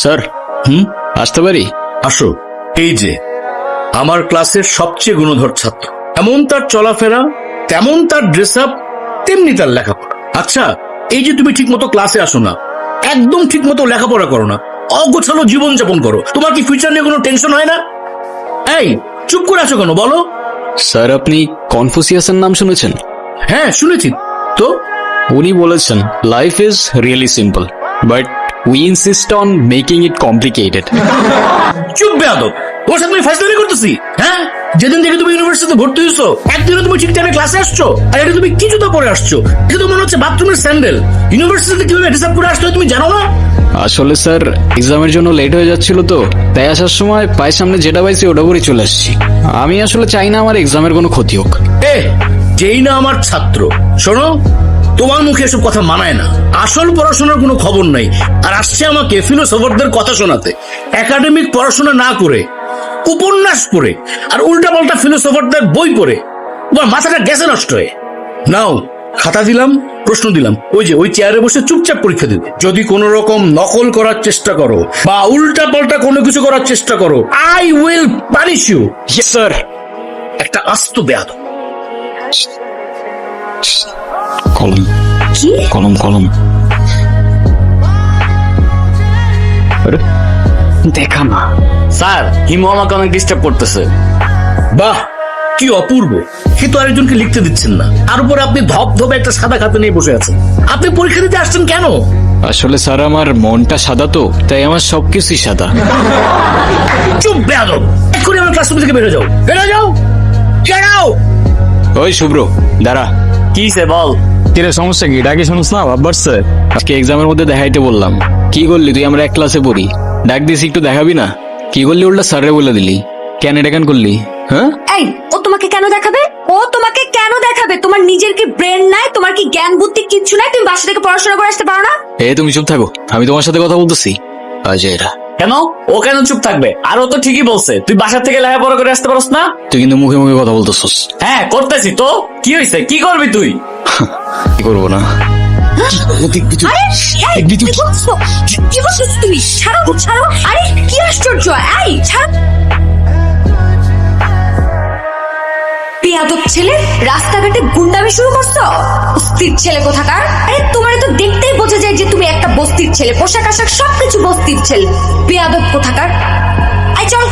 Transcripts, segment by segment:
Sir আসতে পারি? আসো। এই যে আমার ক্লাসের সবচেয়ে গুণধর ছাত্র, এমন তার চলাফেরা, তেমন তার ড্রেস আপ, তেমনি তার লেখাপড়া। আচ্ছা, এই যে তুমি ঠিক মতো ক্লাসে আসো না, একদম ঠিক মতো লেখাপড়া করো না, অগোছালো জীবন যাপন করো, তোমার কি ফিউচার নিয়ে কোনো টেনশন হয় না? এই চুপ করে আছো কেন বলো? স্যার আপনি কনফুসিয়াসের নাম শুনেছেন? হ্যাঁ শুনেছি তো। উনি বলেছেন life is really simple but we insist on making it complicated. চুপ বেয়াদব, ওর সাথে আমি ফাইজলামি করতেছি? হ্যাঁ, যেদিন থেকে তুমি ইউনিভার্সিটিতে ভর্তি হয়েছো একদিনও তুমি ঠিক টাইমে ক্লাসে আসছো, আর এটা তুমি কি জুতো পরে আসছো? এটা তো মনে হচ্ছে বাথরুমের স্যান্ডেল। ইউনিভার্সিটিতে কিভাবে ডিসার্ভ করে আসতে হয় তুমি জানো না? আসলে স্যার এক্সামের জন্য লেট হয়ে যাচ্ছিল তো, তাই আসার সময় পায়ের সামনে যেটা পাইছি ওটা পরে চলে আসছি। আমি আসলে চাই না আমার এক্সামের কোনো ক্ষতি হোক। যেই না আমার ছাত্র, শোনো, তোমার মুখে এসব কথা মানায় না। আসল পড়াশোনার কোনো খবর নাই, আর আসছে আমাকে ফিলোসফারদের কথা শোনাতে। একাডেমিক পড়াশোনা না করে, উপন্যাস পড়ে, আর উল্টাপাল্টা ফিলোসফারদের বই পড়ে তোমার মাথাটা গেছে নষ্ট হয়ে। নাও খাতা দিলাম, প্রশ্ন দিলাম, ওই যে ওই চেয়ারে বসে চুপচাপ পরীক্ষা দিবে। যদি কোনো রকম নকল করার চেষ্টা করো বা উল্টাপাল্টা কোনো কিছু করার চেষ্টা করো, I will punish you. Sir একটা আস্ত বেয়াদব। কলম কি? কলম কলম দেখা না। স্যার হিমু আমাকে অনেক ডিস্টার্ব করতেছে। বাহ কি অপূর্ব, সে তো আরেকজনকে লিখতে দিচ্ছেন না, আর উপরে আপনি ধপধপে একটা সাদা খাতা নিয়ে বসে আছেন। আপনি পরীক্ষা দিতে আসছেন কেন? আসলে স্যার আমার মনটা সাদা তো, তাই আমার সবকিছুই সাদা। চুপ বেয়াদব, এক্ষুনি আমার ক্লাসরুম থেকে বেরো যাও, বেরো যাও, যাও। ওই শুভ্র দাঁড়া। কি সে বল। কিরে সমস্যা কি? ডাকি শুনুস না? ভাববার স্যার আজকে এক্সামের মধ্যে দেখাইতে বললাম। কি করলি তুই? আমরা এক ক্লাসে পড়ি, ডাক দিস একটু দেখাবি না? কি করলি? উল্টা স্যারে বলে দিলি। কেন এটা কেন করলি? হ্যাঁ এই ও তোমাকে কেন দেখাবে? ও তোমাকে কেন দেখাবে? তোমার নিজের কি ব্রেন নাই? তোমার কি জ্ঞান বুদ্ধি কিচ্ছু নাই? তুমি বাসা থেকে পড়াশোনা করে আসতে পারো না? তুমি চুপ থাকো, আমি তোমার সাথে কথা বলতেছি। এরা কেন ও কেন চুপ থাকবে? আর ও তো ঠিকই বলছে, তুই বাসা থেকে লেখাপড়া করে আসতে পারস না। তুই কিন্তু মুখে মুখে কথা বলতেছস। হ্যাঁ করতেছি তো, কি হয়েছে? কি করবি তুই? কি করবো না? আরে এই, কি করছো? কি করছো তুমি? ছাড়ো ছাড়ো। আরে কি আশ্চর্য! এই ছাড়ো। বেয়াদব ছেলে, রাস্তাঘাটে গুন্ডামি শুরু করছো? বস্তির ছেলে কোথাকার! আরে তোমার তো দেখতেই বোঝা যায় যে তুমি একটা বস্তির ছেলে, পোশাক আশাক সবকিছু বস্তির ছেলে। বেয়াদব কোথাকার! আই চল।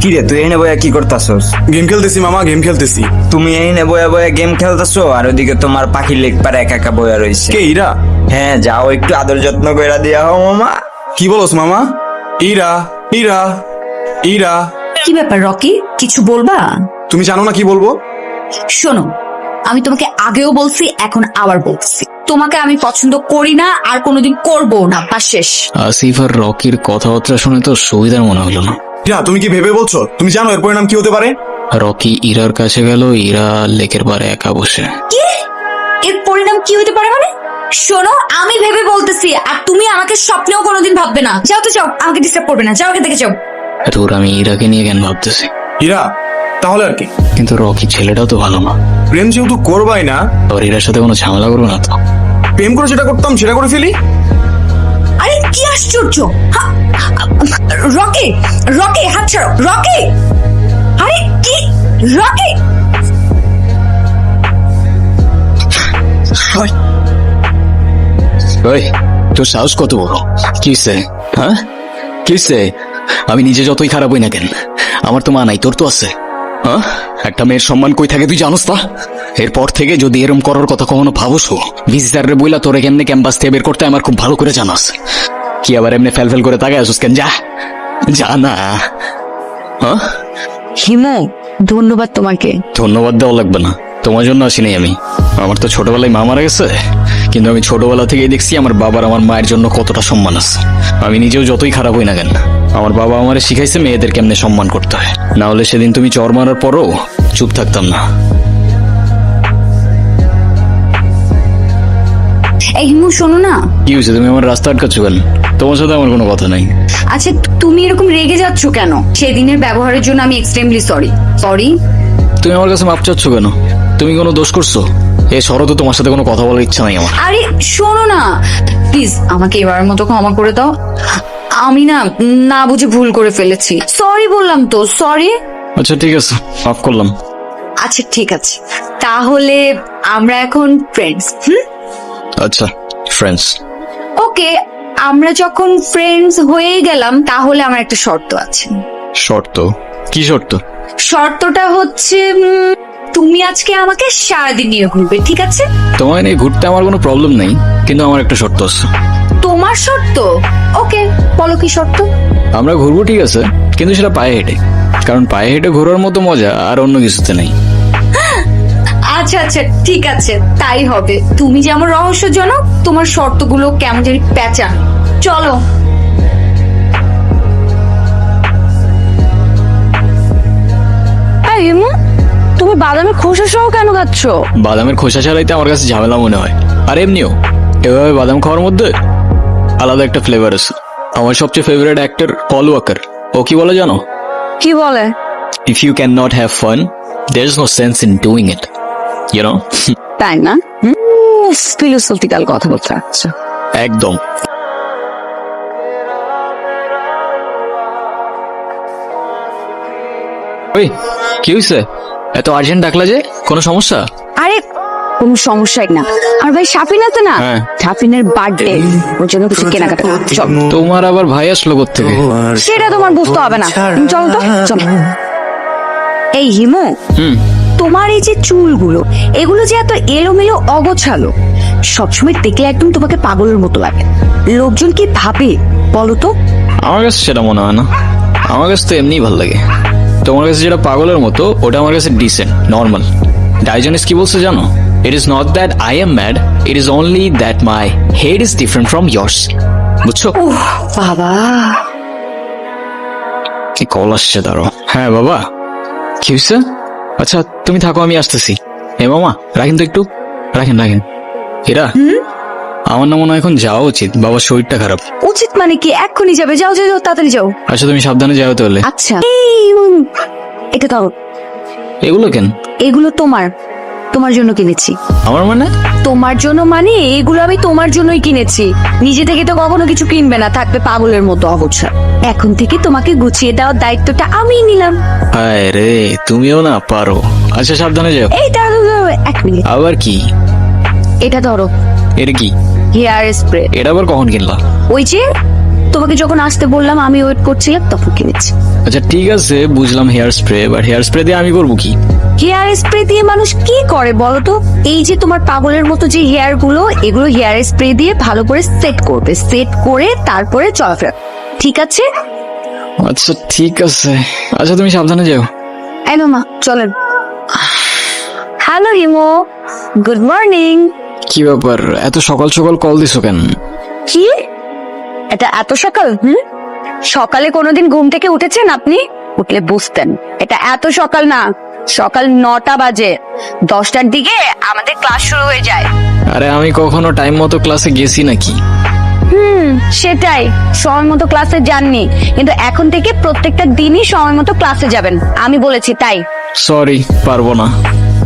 কি রে তুই এনে বয়া কি করতাছস? গেম খেলতেছি মামা, গেম খেলতেছি। তুমি এনে বয়া বয়া গেম খেলতাছো আর ওদিকে তোমার পাখির লেগ পারে একা একা বয়া রইছে। কে ইরা? হ্যাঁ যাও একটু আদর যত্ন কইরা দিয়া হও মামা। কি বলস মামা? ইরা ইরা ইরা। কি ব্যাপার রকি, কিছু বলবা? তুমি জানো না কি বলবো? শোনো, আমি তোমাকে আগেও বলছি, এখন আবার বলছি, তোমাকে আমি পছন্দ করি না, আর কোনোদিন করবো না। বাস শেষ। আসিফ আর রকির কথাবার্তা শুনে তো সুবিধার মনে হলো না। ইরা তুমি কি ভেবে বলছো? তুমি জানো এর পরিণাম কি হতে পারে? রকি ইরার কাছে গেল, ইরা লেকের পারে একা বসে। কি? এর পরিণাম কি হতে পারে মানে? শোনো, আমি ভেবে বলতেছি, আর তুমি আমাকে স্বপ্নেও কোনোদিন ভাববে না। যাও তো যাও, আমাকে ডিস্টার্ব করবে না, যাও এখান থেকে যাও। তোর আমি ইরাকে নিয়ে কেন ভাবতেছি? ইরা তাহলে আর কি? কিন্তু রকি ছেলেটাও তো ভালো না। প্রেম যেহেতু করবাই না, তোর ইরার সাথে কোনো ঝামেলা করবো না তো? প্রেম করে যেটা করতাম সেটা করে ফেলি। আরে কি আশ্চর্য! রকি, রকি হাত ছাড়ো, রকি! আরে কি রকি! ওই তোর সাহস কত বড়? কিসে? হ্যাঁ কিসে? আমি নিজে যতই খারাপ হই না কেন, আমার তো মা নাই, তোর তো আছে। হ্যাঁ একটা মেয়ের সম্মান কই থাকে তুই জানোস না? এরপর থেকে যদি এরম করার কথা কখনো ভাবস, ভিজিটারে বইলা তোরে কেমনে ক্যাম্পাস থেকে বের করতে আমার খুব ভালো করে জানাস। কি আবার এমনি ফেল ফেল করে তাকায় আসুস কেন? যা যা না। হ্যাঁ হিমু, ধন্যবাদ তোমাকে। ধন্যবাদ দেওয়া লাগবে না, তোমার জন্য আসিনি আমি। আমার তো ছোটবেলায় মা মারা গেছে, কিন্তু আমি ছোটবেলা থেকেই দেখছি আমার বাবার আমার মায়ের জন্য কতটা সম্মান আছে। আমি নিজেও যতই খারাপ হই না কেন, আমার বাবা আমারে শিখাইছে মেয়েদের কেমনে সম্মান করতে হয়। না হলে সেদিন তুমি চর মারার পরও চুপ থাকতাম না। এই হিমু শোনো না। কি হয়েছে? তুমি আমার রাস্তা আটকাচ্ছ কেন? তোমার সাথে আমার কোনো কথা নাই। আচ্ছা তুমি এরকম রেগে যাচ্ছ কেন? সেদিনের ব্যবহারের জন্য আমি এক্সট্রিমলি সরি। সরি? তুমি আমার কাছে মাপ চাচ্ছ কেন? তুমি কোনো দোষ করছো? এ শরৎ, তোমার সাথে কোনো কথা বলার ইচ্ছা নাই আমার। আরে শোনো না, প্লিজ আমাকে এবারের মতো ক্ষমা করে দাও। আমি না বুঝে ভুল করে ফেলেছি। সরি বললাম তো, সরি। আচ্ছা ঠিক আছে, মাফ করলাম। আচ্ছা ঠিক আছে, তাহলে আমরা এখন ফ্রেন্ডস। আচ্ছা, ফ্রেন্ডস। ওকে, আমরা যখন ফ্রেন্ডস হয়ে গেলাম তাহলে আমার একটা শর্ত আছে। শর্ত? কি শর্ত? শর্তটা হচ্ছে তুমি আজকে আমাকে সারাদিন নিয়ে ঘুরবে, ঠিক আছে? তোমায় নিয়ে ঘুরতে আমার কোনো প্রবলেম নেই, কিন্তু আমার একটা শর্ত আছে। তোমার শর্ত? ওকে, বলো কি শর্ত? আমরা ঘুরবো ঠিক আছে, কিন্তু সেটা পায়ে হেঁটে, কারণ পায়ে হেঁটে ঘোরার মতো মজা আর অন্য কিছুতে নেই। আচ্ছা আচ্ছা ঠিক আছে, তাই হবে। তুমি যেমন রহস্যজনক, তোমার শর্তগুলো কেমন জানি প্যাঁচা। চলো। তুমি বাদামের খোসা সহ কেন খাচ্ছ? বাদামের খোসা ছাড়াইতে আমার কাছে ঝামেলা মনে হয়, আর এমনিও এভাবে বাদাম খাওয়ার মধ্যে আলাদা একটা ফ্লেভার আছে। আমার সবচেয়ে ফেভারিট অ্যাক্টর পল ওয়াকার, ও কি বলে জানো? কি বলে? If you can not have fun, there is no sense in doing it, you know. তাই না? ফিলোসফিক্যাল কথা বলতে আচ্ছা। একদম। ওই কি হয়েছে? এত আর্জেন্ট ডাকলা যে, কোনো সমস্যা? আরে কোনো সমস্যাই না, আর ভাই শাফিন আছে না, হ্যাঁ। শাফিনের বার্থডে, ওর জন্য কিছু কেনাকাটা করতে চল। তোমার আবার ভাই আসলো কোত্থেকে? সেটা তোমার বুঝতে হবে না, তুমি চলো তো, চলো। এই হিমু, তোমার এই যে চুলগুলো, এগুলো যে এত এলোমেলো অগোছালো, সবসময় দেখলে একদম তোমাকে পাগলের মতো লাগে। লোকজন কি ভাবে বলো তো? আমার কাছে সেটা মনে হয় না, আমার কাছে তো এমনিই ভালো লাগে। তোমার কাছে যেটা পাগলের মতো, ওটা আমার কাছে ডিসেন্ট, নর্মাল। ডাইজনিস কি বলছে জানো? It is not that I am mad, it is only that my head is different from years. বুঝছো? বাবা, কি কল আসছে, দাঁড়ো। হ্যাঁ বাবা, কি হয়েছে? আচ্ছা তুমি থাকো, আমি আসতেছি। এ মামা, রাখেন তো একটু, রাখেন রাখেন। এরা আমার না মনে হয় এখন যাওয়া উচিত, বাবার শরীরটা খারাপ। উচিত মানে কি? এক্ষুনি যাবে? যাও যাও যাও, তাড়াতাড়ি যাও। আচ্ছা তুমি সাবধানে যাও তাহলে। আচ্ছা, এটা দাও। এগুলো কেন? এগুলো তোমার, তোমার জন্য কিনেছি। আমার মানে? তোমার জন্য মানে এগুলো আমি তোমার জন্যই কিনেছি। নিজে থেকে তো কখনো কিছু কিনবে না, থাকবে পাগলের মতো অগোছালো। এখন থেকে তোমাকে গুছিয়ে দেওয়ার দায়িত্বটা আমিই নিলাম। হায় রে, তুমিও না পারো। আচ্ছা সাবধানে যাও। এই দাঁড়াও দাঁড়াও, এক মিনিট। আবার কি? এটা ধরো, এটা কি? Hair spray. এটা আবার কখন কিনলা? ওই যে তোমাকে যখন আসতে বললাম, আমি ওয়েট করছিলাম তখন কিনেছি। আচ্ছা ঠিক আছে, বুঝলাম hair spray, but hair spray দিয়ে আমি করবো কি? হেয়ার স্প্রে দিয়ে মানুষ কি করে বলো তো? এই যে তোমার পাগলের মতো যে হেয়ার গুলো, এগুলো হেয়ার স্প্রে দিয়ে ভালো করে সেট করবে, সেট করে তারপরে চলাফেরা, ঠিক আছে? আচ্ছা ঠিক আছে, আচ্ছা তুমি সাবধানে যাও। এই মামা চলেন। হ্যালো হিমো, গুড মর্নিং। কি ব্যাপার, এত সকাল সকাল কল দিছো কেন? কি এটা এত সকাল? সকালে কোনোদিন ঘুম থেকে উঠেছেন আপনি? উঠলে বুঝতেন এটা এত সকাল না, সকাল 9টা বাজে। 10টার দিকে আমাদের ক্লাস শুরু হয়ে যায়। আরে আমি কখনো টাইম মতো ক্লাসে গেছি নাকি? সেটাই, সময় মতো ক্লাসে যাননি, কিন্তু এখন থেকে প্রত্যেকটা দিনই সময় মতো ক্লাসে যাবেন, আমি বলেছি তাই। সরি, পারবো না।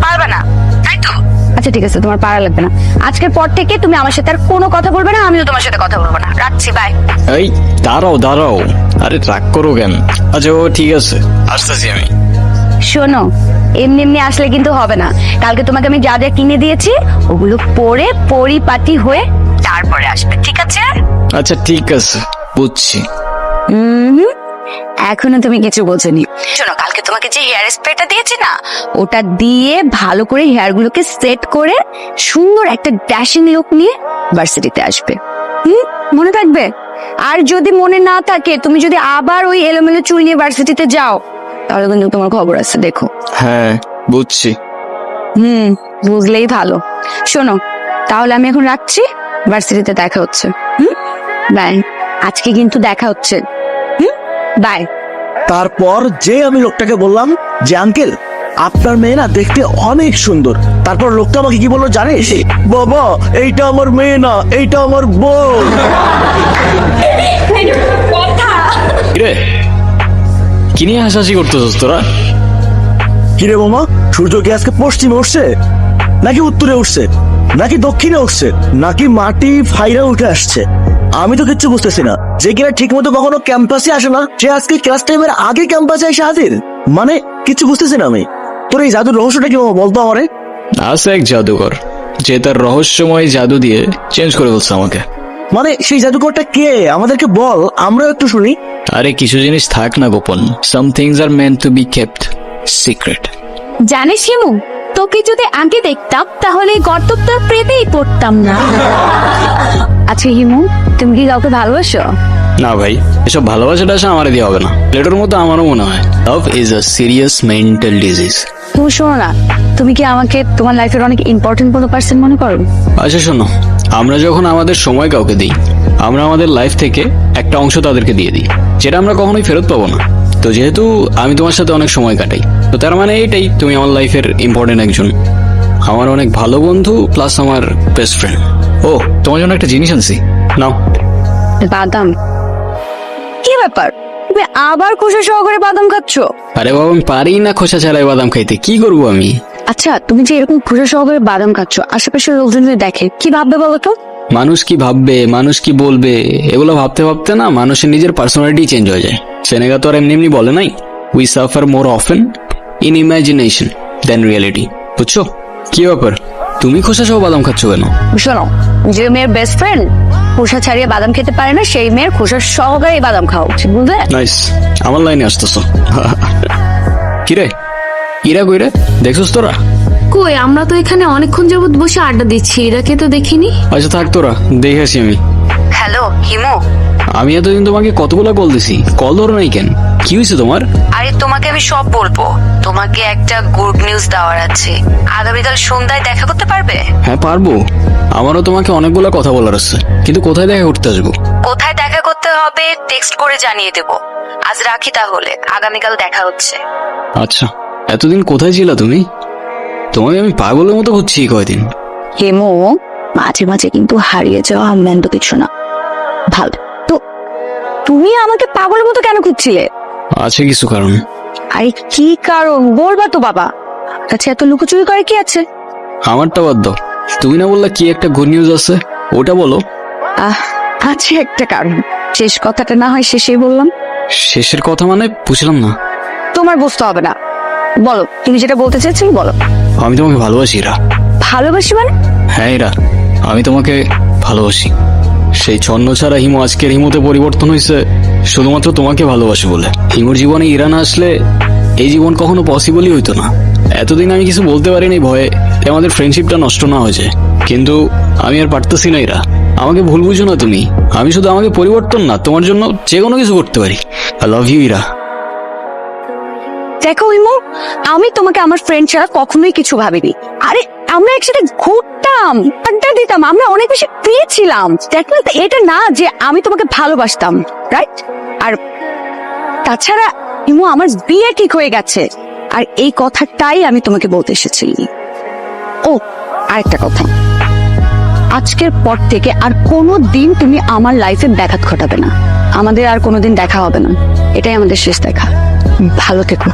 পারবে না তাই তো? আচ্ছা ঠিক আছে, তোমার পারা লাগবে না। আজকের পর থেকে তুমি আমার সাথে আর কোনো কথা বলবে না, আমিও তোমার সাথে কথা বলবো না। রাখছি, বাই। এই দাঁড়াও দাঁড়াও, আরে রাগ করো কেন? আচ্ছা ও ঠিক আছে, আসতেছি আমি। শোনো, এমনি এমনি আসলে কিন্তু হবে না। কালকে তোমাকে আমি যা যা কিনে দিয়েছি, ওগুলো পরে পরিপাটি হয়ে তারপরে আসবে, ঠিক আছে? আচ্ছা ঠিক আছে, বুঝছি। এখনো তুমি কিছু বোঝোনি। শোনো, কালকে তোমাকে যে হেয়ার স্প্রেটা দিয়েছি না, ওটা দিয়ে ভালো করে হেয়ার গুলোকে সেট করে সুন্দর একটা ড্যাশিং লুক নিয়ে ভার্সিটিতে আসবে। মনে থাকবে? আর যদি মনে না থাকে, তুমি যদি আবার ওই এলোমেলো চুল নিয়ে ভার্সিটিতে যাও, তাহলে কিন্তু তোমার খবর আছে, দেখো। হ্যাঁ বুঝছি। বুঝলেই ভালো। শোনো, তাহলে আমি এখন রাখছি, ভার্সিটিতে দেখা হচ্ছে। বাই। আজকে কিন্তু দেখা হচ্ছে। বাই। তারপর যে আমি লোকটাকে বললাম যে আঙ্কেল আপনার মেয়ে না দেখতে অনেক সুন্দর, তারপর লোকটা আমাকে কি বললো জানিস? বাবা এইটা আমার মেয়ে না, এইটা আমার বউ। রে, কি নিয়ে হাসাহাসি করতেছস তোরা? কিরে মামা, সূর্য কি আজকে পশ্চিমে উঠছে নাকি উত্তরে উঠছে নাকি দক্ষিণে উঠছে নাকি মাটি ফাইরা উঠে আসছে? আমি তো কিচ্ছু বুঝতেছি না। যে কিনা ঠিক মতো কখনো ক্যাম্পাসে আসে না, সে আজকে ক্লাস টাইমের আগে ক্যাম্পাসে এসে হাজির। মানে কিছু বুঝতেছি না আমি। তোর এই জাদুর রহস্যটা কি মামা, বলতো আমারে। আছে এক জাদুকর যে তার রহস্যময় জাদু দিয়ে চেঞ্জ করে বলছে আমাকে। মানে সেই জাদুকরটা কে, আমাদেরকে বল, আমরাও একটু শুনি। আরে কিছু জিনিস থাক না গোপন, some things are meant to be kept secret. জানিস হিমু, তোকে যদি আগে দেখতাম তাহলে এই গর্তটা প্রেতেই পড়তাম না। আচ্ছা হিমু, তুমি কি কাউকে ভালোবাসো? না ভাই, এসব ভালোবাসাটা আসা আমার দিয়ে হবে না। প্লেটোর মতো আমারও মনে হয় love is a serious mental disease. তুমি শোনো না, তুমি কি আমাকে তোমার লাইফের অনেক ইম্পর্টেন্ট কোনো পার্সন মনে করো? আচ্ছা শোনো, আমরা যখন আমাদের সময় কাউকে দিই, আমরা আমাদের লাইফ থেকে একটা অংশ তাদেরকে দিয়ে দিই, যেটা আমরা কখনোই ফেরত পাবো না। তো যেহেতু আমি তোমার সাথে অনেক সময় কাটাই, তো তার মানে এইটাই তুমি আমার লাইফের ইম্পর্টেন্ট একজন, আমার অনেক ভালো বন্ধু প্লাস আমার বেস্ট ফ্রেন্ড। ও, তোমার জন্য একটা জিনিস আনছি, নাও। বাদাম? কি ব্যাপার, তুমি আবার খোসা সহকারে বাদাম খাচ্ছো? আরে বাবা, আমি পারি না খোসা ছাড়াই বাদাম খাইতে, কি করবো আমি? আচ্ছা, তুমি যে এরকম খোসা সহকারে বাদাম খাচ্ছো, আশেপাশের লোকজন যদি দেখে কি ভাববে বলো তো? মানুষ কি ভাববে, মানুষ কি বলবে, এগুলো ভাবতে ভাবতে না মানুষের নিজের পার্সোনালিটি চেঞ্জ হয়ে যায়। সেনেগা তো আর এমনি এমনি বলে নাই, we suffer more often in imagination than reality. বুঝছো? কি ব্যাপার, তুমি খোসা সহ বাদাম খাচ্ছ কেন? শোনো, যে মেয়ের বেস্ট ফ্রেন্ড খোসা ছাড়িয়ে বাদাম খেতে পারে না, সেই মেয়ের খোসা সহকারে বাদাম খাওয়া উচিত, বুঝলে? নাইস, আমার লাইনে আসতেছো। কিরে, ইরা কইরে দেখছস তোরা? কই, আমরা তো এখানে অনেকক্ষণ যাবত বসে আড্ডা দিচ্ছি, এরাকে তো দেখিনি। আচ্ছা থাক, তোরা দেখে আসি আমি। হ্যালো হিমু, আমি এতদিন তোমাকে কতগুলো কল দিছি, কল ধরো নাই কেন? কি হয়েছে তোমার? আরে তোমাকে আমি সব বলবো। তোমাকে একটা গুড নিউজ দেওয়ার আছে। আগামীকাল সন্ধ্যায় দেখা করতে পারবে? হ্যাঁ পারবো, আমারও তোমাকে অনেকগুলো কথা বলার আছে, কিন্তু কোথায় দেখা করতে আসবো? কোথায় দেখা করতে হবে টেক্সট করে জানিয়ে দেব। আজ রাখি তাহলে, আগামীকাল দেখা হচ্ছে। আচ্ছা, এতদিন কোথায় ছিলা তুমি? তোমাকে আমি পাগলের মতো খুঁজছি কয়দিন। হেমো, মাঝে মাঝে কিন্তু হারিয়ে যাওয়া মেন তো কিছু না। ভালো তো, তুমি আমাকে পাগলের মতো কেন খুঁজছিলে? আছে কিছু কারণ। আরে কি কারণ বলবা তো বাবা, কাছে এত লুকোচুরি করে কি আছে? আমারটা বাদ দাও, তুমি না বললা কি একটা গুড নিউজ আছে, ওটা বলো। আছে একটা কারণ, শেষ কথাটা না হয় শেষেই বললাম। শেষের কথা মানে বুঝলাম না। তোমার বুঝতে হবে না, বলো তুমি যেটা বলতে চাইছিলে বলো। আমি তোমাকে ভালোবাসি ইরা। ভালোবাসি মানে? হ্যাঁ ইরা, আমি তোমাকে ভালোবাসি। সেই ছন্ন ছাড়া হিমু আজকের হিমুতে পরিবর্তন হয়েছে শুধুমাত্র তোমাকে ভালোবাসি বলে। হিমুর জীবনে ইরা না আসলে এই জীবন কখনো পসিবলই হইতো না। এতদিন আমি কিছু বলতে পারিনি ভয়ে আমাদের ফ্রেন্ডশিপটা নষ্ট না হয়ে যায়, কিন্তু আমি আর পারতেছি না ইরা। আমাকে ভুল বুঝো না তুমি, আমি শুধু আমাকে পরিবর্তন না, তোমার জন্য যে কোনো কিছু করতে পারি। I love you Ira. দেখো হিমু, আমি তোমাকে আমার ফ্রেন্ড ছাড়া কখনোই কিছু ভাবিনি। আরে আমরা একসাথে ঘুরতাম, আড্ডা দিতাম, আমরা অনেক বেশি প্রিয় ছিলাম। দেখো এটা না যে আমি তোমাকে ভালোবাসতাম, রাইট? আর তাছাড়া হিমু, আমার বিয়ে ঠিক হয়ে গেছে, আর এই কথাটাই আমি তোমাকে বলতে এসেছি। ও আরেকটা কথা, আজকের পর থেকে আর কোনো দিন তুমি আমার লাইফে ব্যাঘাত ঘটাবে না। আমাদের আর কোনোদিন দেখা হবে না, এটাই আমাদের শেষ দেখা। ভালো থেকো।